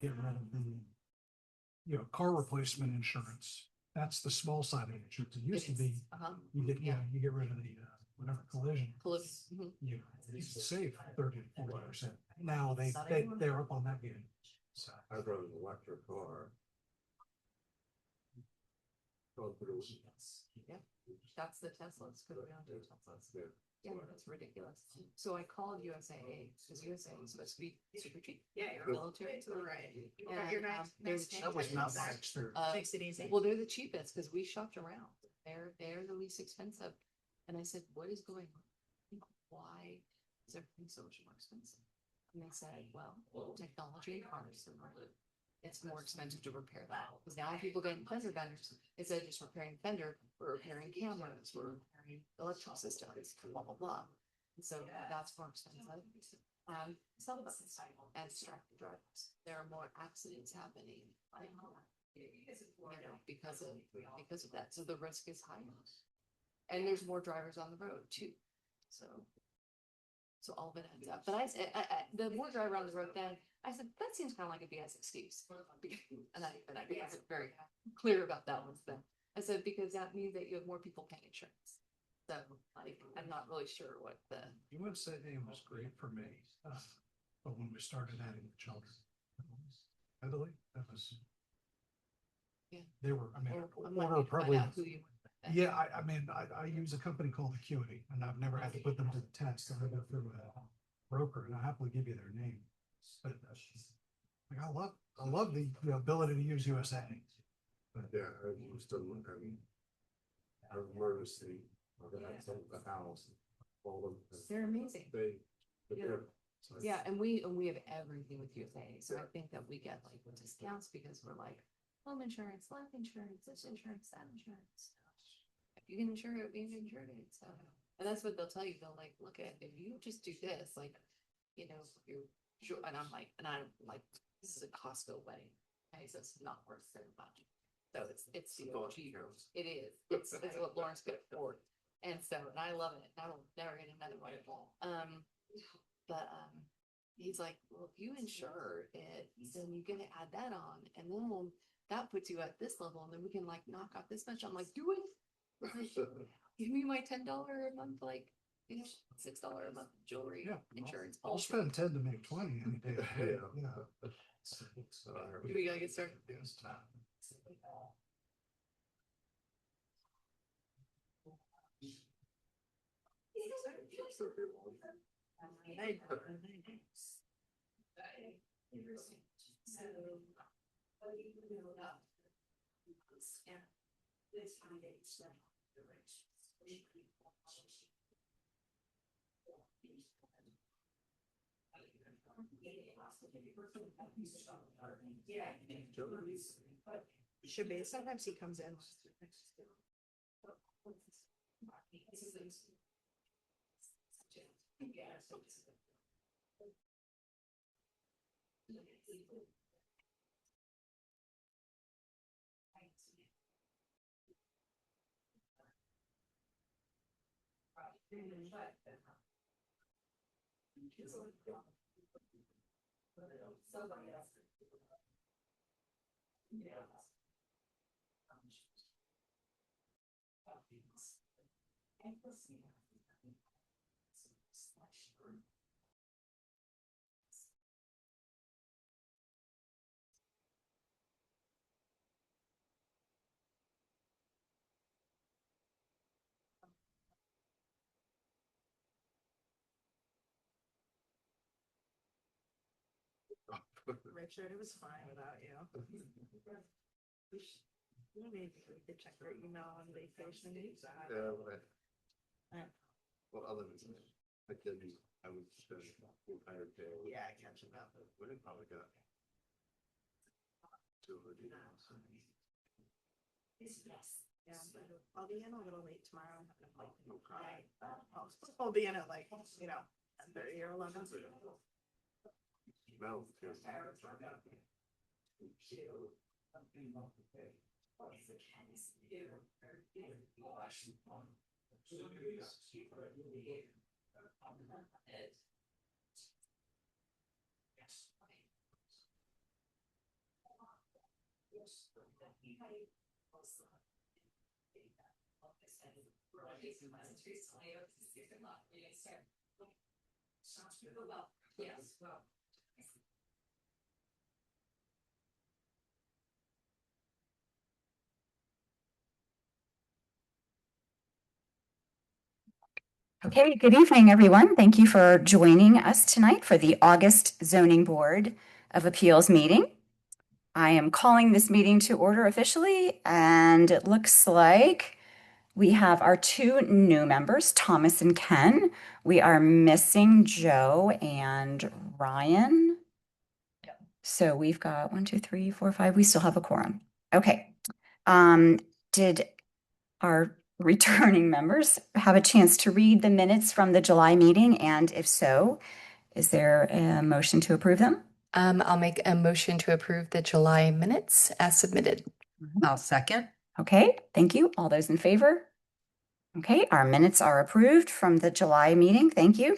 get rid of the car replacement insurance. That's the small side of insurance. It used to be, you get rid of the, whatever collision. You save 30 to 40%. Now they're up on that game. So I rode an electric car. Yeah, that's the Teslas, because we don't do Teslas. Yeah, that's ridiculous. So I called USAA, because USAA is supposed to be super cheap. Yeah, Military. right. And, You're they're nice. the that was not cheapest. my experience. Makes it easy. Well, they're the cheapest, because we shopped around. They're the least expensive. And I said, what is going on? Why is everything so much more expensive? And they said, well, technology and cars. It's more expensive to repair that. Because now people getting fender benders, instead of just repairing fender, we're repairing cameras, we're repairing electrical systems, blah, blah, blah. And so that's more expensive. Cell phones and distracted drivers. There are more accidents happening. Because of that. So the risk is higher. And there's more drivers on the road too. So all of it adds up. But the more driver on the road, then I said, that seems kind of like a BS excuse. And I was very clear about that one. Then I said, because that means that you have more people paying insurance. So I'm not really sure what the USA was great for me. But when we started adding the children, Italy, that was, they were, order probably. Yeah, I mean, I use a company called Acuity, and I've never had to put them to the test. I go through a broker, and I'll happily give you their name. But like, I love the ability to use USA. But yeah, I used to look at emergency. The house. They're amazing. Yeah, and we have everything with USA. So I think that we get like discounts because we're like home insurance, life insurance, this insurance, that insurance. If you can insure it, we can insure it. So, and that's what they'll tell you. They'll like, look at, if you just do this, like, you're sure. And I'm like, this is a Costco wedding. Okay, so it's not worth so much. So it's the OG. It is. It's what Lawrence could afford. And so, and I love it. I will never get another one. But he's like, well, if you insure it, then you get to add that on, and then that puts you at this level, and then we can like knock out this much. I'm like, do it. Give me my $10 a month, like $6 a month jewelry insurance. I'll spend 10 to make 20 any day. We gotta get started. Should be. Sometimes he comes in. Richard, it was fine without you. You need to check your email on vacation. Well, other than that, I would spend the entire day. Yeah, I catch him up. Would have probably got 200. Yeah, I'll be in a little late tomorrow. I'll be in at like, 10:30 or 11. Well, Okay, good evening, everyone. Thank you for joining us tonight for the August Zoning Board of Appeals meeting. I am calling this meeting to order officially, and it looks like we have our two new members, Thomas and Ken. We are missing Joe and Ryan. So we've got 1, 2, 3, 4, 5. We still have a quorum. Okay. Did our returning members have a chance to read the minutes from the July meeting? And if so, is there a motion to approve them? I'll make a motion to approve the July minutes as submitted. I'll second. Okay, thank you. All those in favor? Okay, our minutes are approved from the July meeting. Thank you.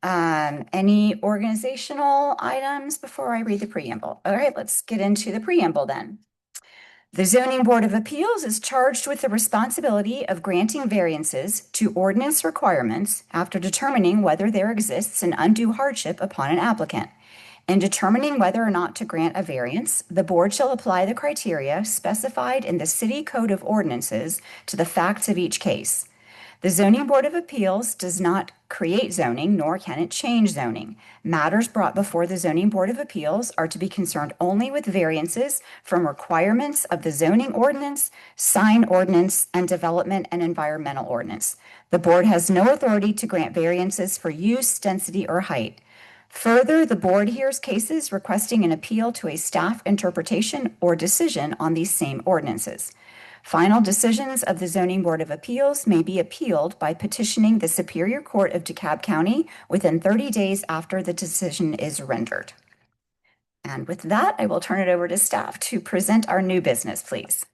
Any organizational items before I read the preamble? All right, let's get into the preamble then. The Zoning Board of Appeals is charged with the responsibility of granting variances to ordinance requirements after determining whether there exists an undue hardship upon an applicant. In determining whether or not to grant a variance, the board shall apply the criteria specified in the City Code of Ordinances to the facts of each case. The Zoning Board of Appeals does not create zoning, nor can it change zoning. Matters brought before the Zoning Board of Appeals are to be concerned only with variances from requirements of the zoning ordinance, sign ordinance, and development and environmental ordinance. The board has no authority to grant variances for use, density, or height. Further, the board hears cases requesting an appeal to a staff interpretation or decision on these same ordinances. Final decisions of the Zoning Board of Appeals may be appealed by petitioning the Superior Court of DeKalb County within 30 days after the decision is rendered. And with that, I will turn it over to staff to present our new business, please.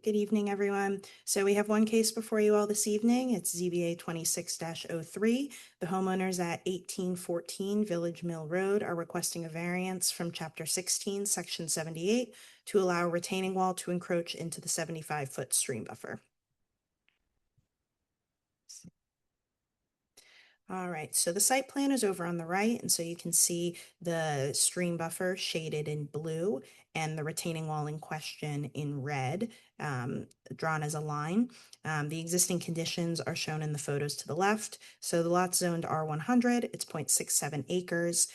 Good evening, everyone. So we have one case before you all this evening. It's ZBA 26-03. The homeowners at 1814 Village Mill Road are requesting a variance from Chapter 16, Section 78 to allow a retaining wall to encroach into the 75-foot stream buffer. All right, so the site plan is over on the right, and so you can see the stream buffer shaded in blue and the retaining wall in question in red, drawn as a line. The existing conditions are shown in the photos to the left. So the lot's zoned R100, it's 0.67 acres,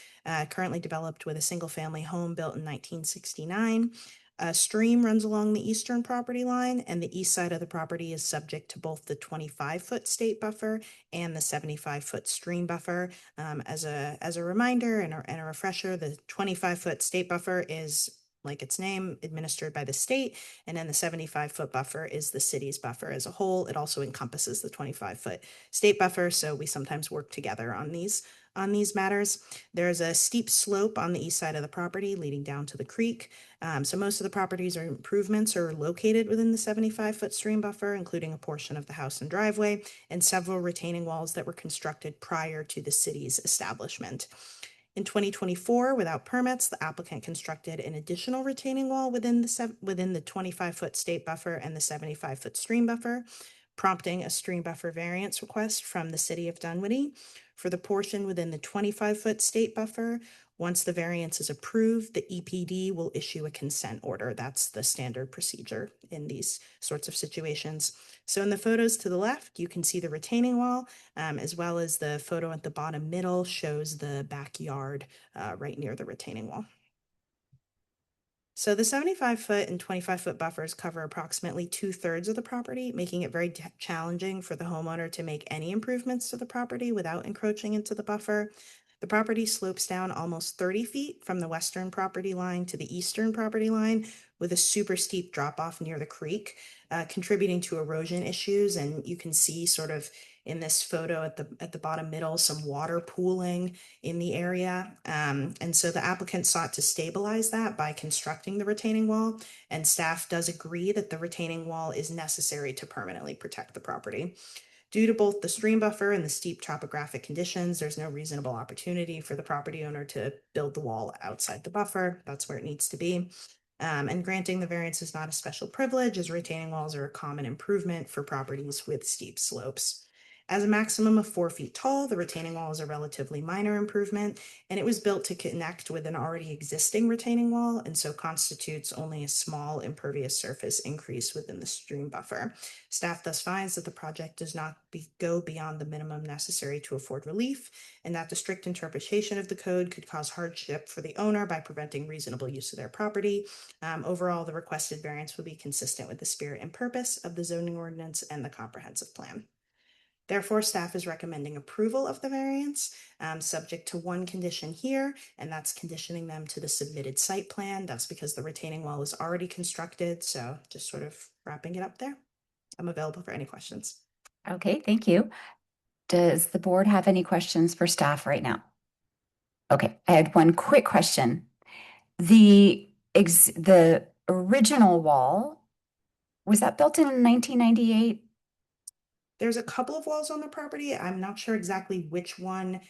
currently developed with a single family home built in 1969. A stream runs along the eastern property line, and the east side of the property is subject to both the 25-foot state buffer and the 75-foot stream buffer. As a reminder and a refresher, the 25-foot state buffer is, like its name, administered by the state, and then the 75-foot buffer is the city's buffer as a whole. It also encompasses the 25-foot state buffer, so we sometimes work together on these matters. There's a steep slope on the east side of the property leading down to the creek. So most of the properties or improvements are located within the 75-foot stream buffer, including a portion of the house and driveway, and several retaining walls that were constructed prior to the city's establishment. In 2024, without permits, the applicant constructed an additional retaining wall within the 25-foot state buffer and the 75-foot stream buffer, prompting a stream buffer variance request from the city of Dunwoody. For the portion within the 25-foot state buffer, once the variance is approved, the EPD will issue a consent order. That's the standard procedure in these sorts of situations. So in the photos to the left, you can see the retaining wall, as well as the photo at the bottom middle shows the backyard right near the retaining wall. So the 75-foot and 25-foot buffers cover approximately 2/3 of the property, making it very challenging for the homeowner to make any improvements to the property without encroaching into the buffer. The property slopes down almost 30 feet from the western property line to the eastern property line, with a super steep drop off near the creek, contributing to erosion issues. And you can see sort of in this photo at the bottom middle, some water pooling in the area. And so the applicant sought to stabilize that by constructing the retaining wall, and staff does agree that the retaining wall is necessary to permanently protect the property. Due to both the stream buffer and the steep topographic conditions, there's no reasonable opportunity for the property owner to build the wall outside the buffer. That's where it needs to be. And granting the variance is not a special privilege, as retaining walls are a common improvement for properties with steep slopes. As a maximum of 4 feet tall, the retaining wall is a relatively minor improvement, and it was built to connect with an already existing retaining wall, and so constitutes only a small impervious surface increase within the stream buffer. Staff thus finds that the project does not go beyond the minimum necessary to afford relief, and that the strict interpretation of the code could cause hardship for the owner by preventing reasonable use of their property. Overall, the requested variance will be consistent with the spirit and purpose of the zoning ordinance and the comprehensive plan. Therefore, staff is recommending approval of the variance, subject to one condition here, and that's conditioning them to the submitted site plan. That's because the retaining wall is already constructed, so just sort of wrapping it up there. I'm available for any questions. Okay, thank you. Does the board have any questions for staff right now? Okay, I had one quick question. The original wall, was that built in 1998? There's a couple of walls on the property. I'm not sure exactly which one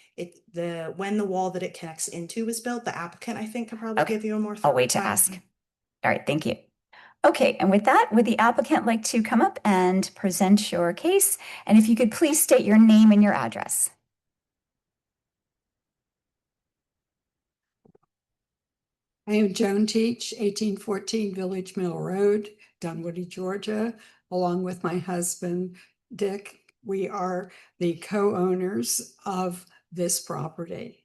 when the wall that it connects into was built. The applicant, I think, could probably Okay, give you a more I'll wait to thorough ask. All right, thank you. Okay, and with that, would the applicant like to come up and present your case? And if you could please state your name and your address. I am Joan Teach, 1814 Village Mill Road, Dunwoody, Georgia, along with my husband, Dick. We are the co-owners of this property.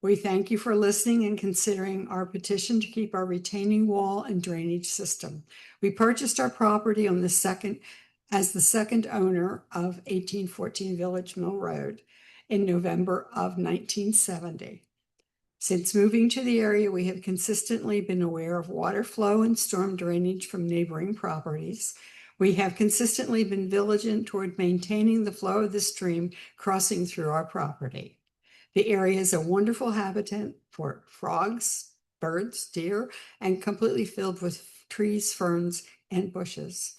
We thank you for listening and considering our petition to keep our retaining wall and drainage system. We purchased our property on as the second owner of 1814 Village Mill Road in November of 1970. Since moving to the area, we have consistently been aware of water flow and storm drainage from neighboring properties. We have consistently been vigilant toward maintaining the flow of the stream crossing through our property. The area is a wonderful habitat for frogs, birds, deer, and completely filled with trees, ferns, and bushes.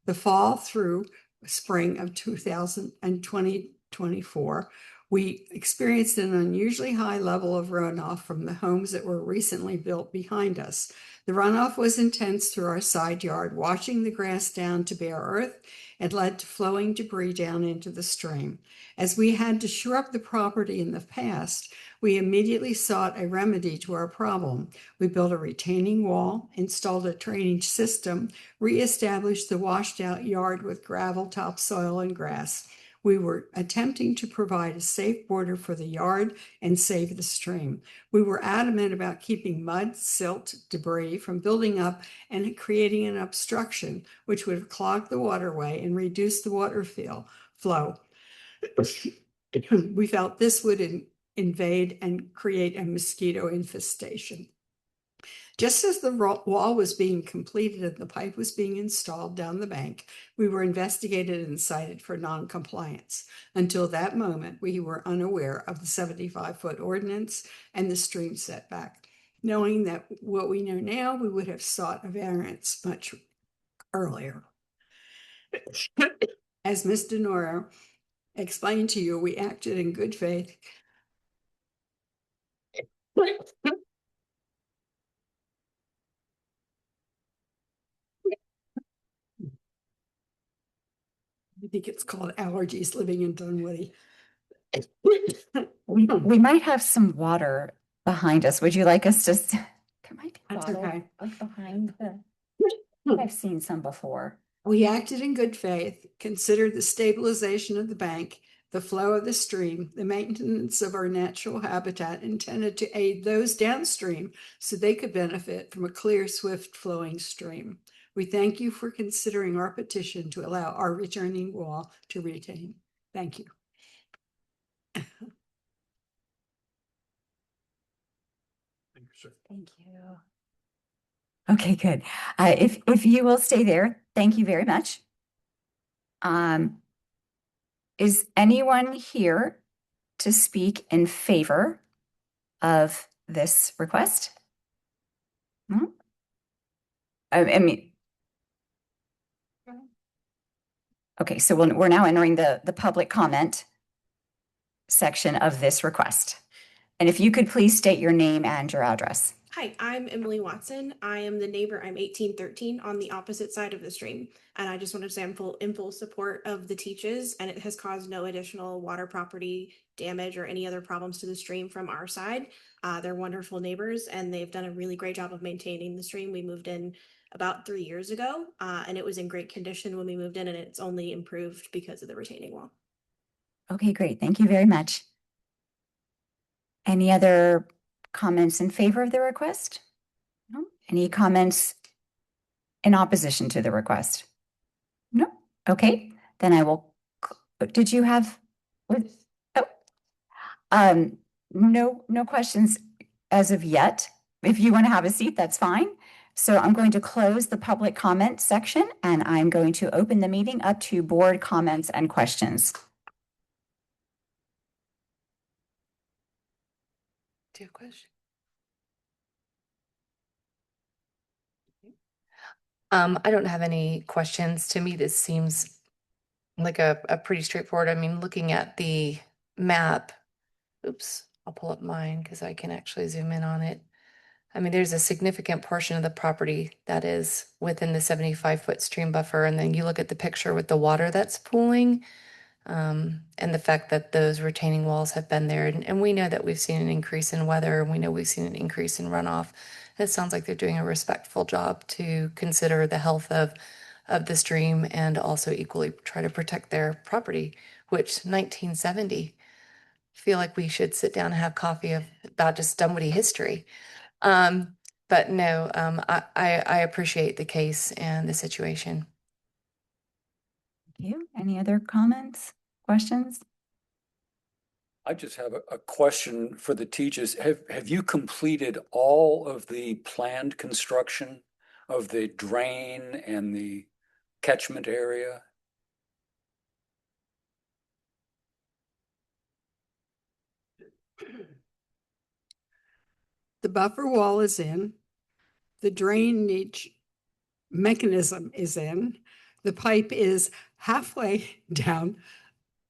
The fall through spring of 2024, we experienced an unusually high level of runoff from the homes that were recently built behind us. The runoff was intense through our side yard, washing the grass down to bare earth and led to flowing debris down into the stream. As we had to shore up the property in the past, we immediately sought a remedy to our problem. We built a retaining wall, installed a drainage system, reestablished the washed out yard with gravel, topsoil, and grass. We were attempting to provide a safe border for the yard and save the stream. We were adamant about keeping mud, silt, debris from building up and creating an obstruction, which would have clogged the waterway and reduce the water flow. We felt this would invade and create a mosquito infestation. Just as the wall was being completed and the pipe was being installed down the bank, we were investigated and cited for non-compliance. Until that moment, we were unaware of the 75-foot ordinance and the stream setback. Knowing that what we know now, we would have sought a variance much earlier. As Ms. Denora explained to you, we acted in good faith. I think it's called allergies living in Dunwoody. We might have some water behind us. Would you like us to? There might be That's water okay. behind the. I've seen some before. We acted in good faith, considered the stabilization of the bank, the flow of the stream, the maintenance of our natural habitat intended to aid those downstream so they could benefit from a clear, swift flowing stream. We thank you for considering our petition to allow our returning wall to retain. Thank you. Thank you, sir. Thank you. Okay, good. If you will stay there, thank you very much. Is anyone here to speak in favor of this request? No? I mean, okay, so we're now entering the public comment section of this request. And if you could please state your name and your address. Hi, I'm Emily Watson. I am the neighbor. I'm 1813 on the opposite side of the stream. And I just wanted to say I'm in full support of the teaches, and it has caused no additional water property damage or any other problems to the stream from our side. They're wonderful neighbors, and they've done a really great job of maintaining the stream. We moved in about 3 years ago, and it was in great condition when we moved in, and it's only improved because of the retaining wall. Okay, great. Thank you very much. Any other comments in favor of the request? No? Any comments in opposition to the request? No? Okay, then I will, did you have, oh, no questions as of yet. If you want to have a seat, that's fine. So I'm going to close the public comment section and I'm going to open the meeting up to board comments and questions. Do you have a question? I don't have any questions. To me, this seems like a pretty straightforward. I mean, looking at the map, oops, I'll pull up mine because I can actually zoom in on it. I mean, there's a significant portion of the property that is within the 75-foot stream buffer. And then you look at the picture with the water that's pooling, and the fact that those retaining walls have been there. And we know that we've seen an increase in weather, and we know we've seen an increase in runoff. It sounds like they're doing a respectful job to consider the health of the stream and also equally try to protect their property, which 1970, feel like we should sit down and have coffee about just Dunwoody history. But no, I appreciate the case and the situation. Thank you. Any other comments, questions? I just have a question for the teachers. Have you completed all of the planned construction of the drain and the catchment area? The buffer wall is in, the drainage mechanism is in, the pipe is halfway down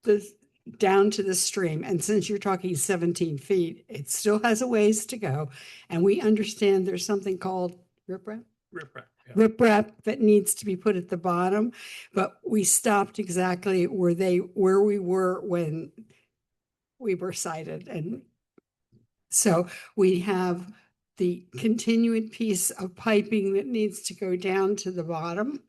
to the stream. And since you're talking 17 feet, it still has a ways to go. And we understand there's something called riprap? Riprap. Yeah. Riprap that needs to be put at the bottom, but we stopped exactly where we were when we were cited. And so we have the continued piece of piping that needs to go down to the bottom,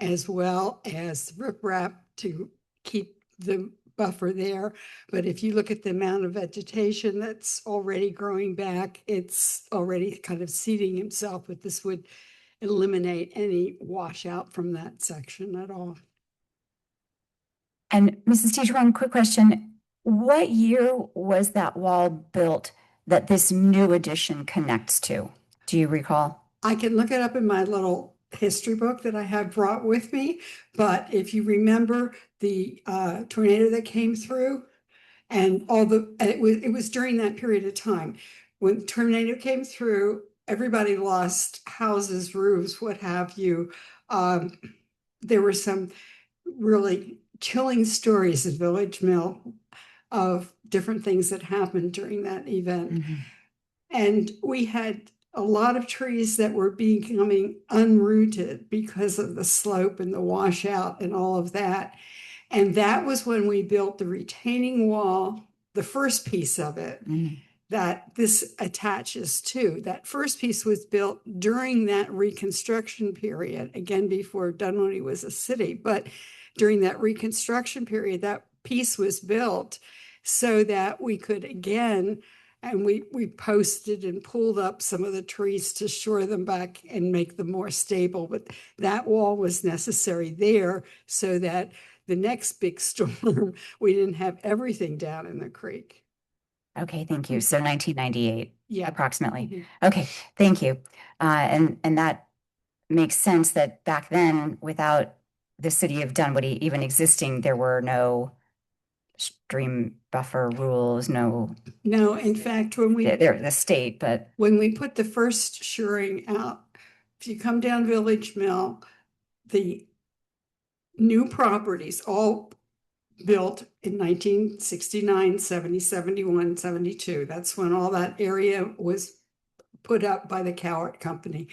as well as riprap to keep the buffer there. But if you look at the amount of vegetation that's already growing back, it's already kind of seeding himself, but this would eliminate any washout from that section at all. And Mrs. Teacher, one quick question. What year was that wall built that this new addition connects to? Do you recall? I can look it up in my little history book that I have brought with me. But if you remember the tornado that came through and it was during that period of time when the tornado came through, everybody lost houses, roofs, what have you. There were some really chilling stories at Village Mill of different things that happened during that event. Mm-hmm. And we had a lot of trees that were becoming unrooted because of the slope and the washout and all of that. And that was when we built the retaining wall, the first piece of it, that this attaches to. That first piece was built during that reconstruction period, again, before Dunwoody was a city. But during that reconstruction period, that piece was built so that we could again, and we posted and pulled up some of the trees to shore them back and make them more stable. But that wall was necessary there so that the next big storm, we didn't have everything down in the creek. Okay, thank you. So 1998, Yeah. approximately. Mm-hmm. Okay, thank you. And that makes sense that back then, without the city of Dunwoody even existing, there were no stream buffer rules, no. No, in fact, They're the state, but when we put the first shoring out, if you come down Village Mill, the new properties all built in 1969, 70, 71, 72. That's when all that area was put up by the Cowart Company.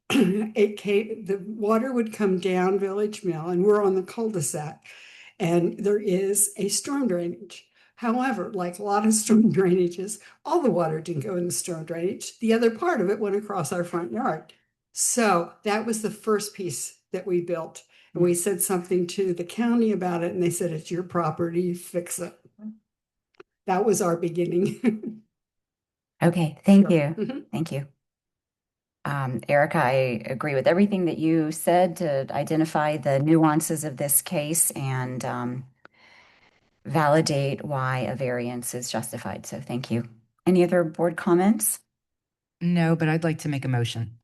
The water would come down Village Mill, and we're on the cul-de-sac, and there is a storm drainage. However, like a lot of storm drainages, all the water didn't go in the storm drainage. The other part of it went across our front yard. So that was the first piece that we built. And we said something to the county about it, and they said, it's your property, fix it. That was our beginning. Okay, thank Sure. you. Mhm. Thank you. Erica, I agree with everything that you said to identify the nuances of this case and validate why a variance is justified. So thank you. Any other board comments? No, but I'd like to make a motion.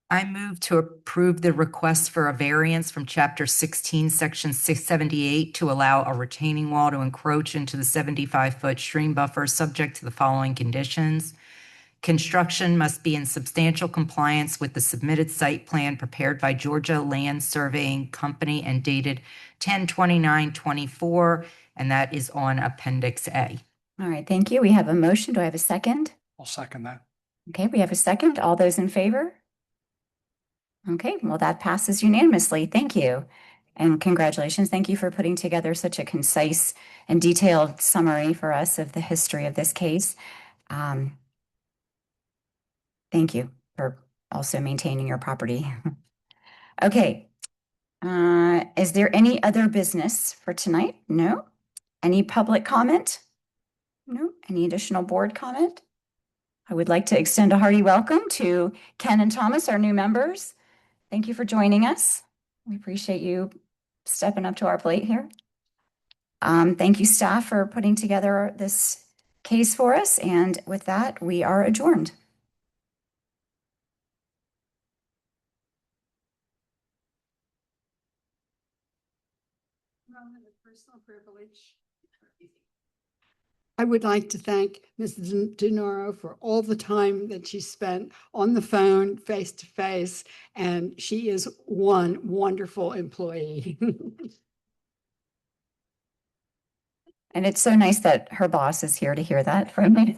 I move to approve the request for a variance from Chapter 16, Section 678 to allow a retaining wall to encroach into the 75-foot stream buffer subject to the following conditions. Construction must be in substantial compliance with the submitted site plan prepared by Georgia Land Surveying Company and dated 10/29/24, and that is on Appendix A. All right, thank you. We have a motion. Do I have a second? I'll second that. Okay, we have a second. All those in favor? Okay, well, that passes unanimously. Thank you. And congratulations. Thank you for putting together such a concise and detailed summary for us of the history of this case. Thank you for also maintaining your property. Okay. Is there any other business for tonight? No. Any public comment? No. Any additional board comment? I would like to extend a hearty welcome to Ken and Thomas, our new members. Thank you for joining us. We appreciate you stepping up to our plate here. Thank you, staff, for putting together this case for us. And with that, we are adjourned. Personal privilege. I would like to thank Ms. DeNoro for all the time that she spent on the phone, face to face, and she is one wonderful employee. And it's so nice that her boss is here to hear that from me.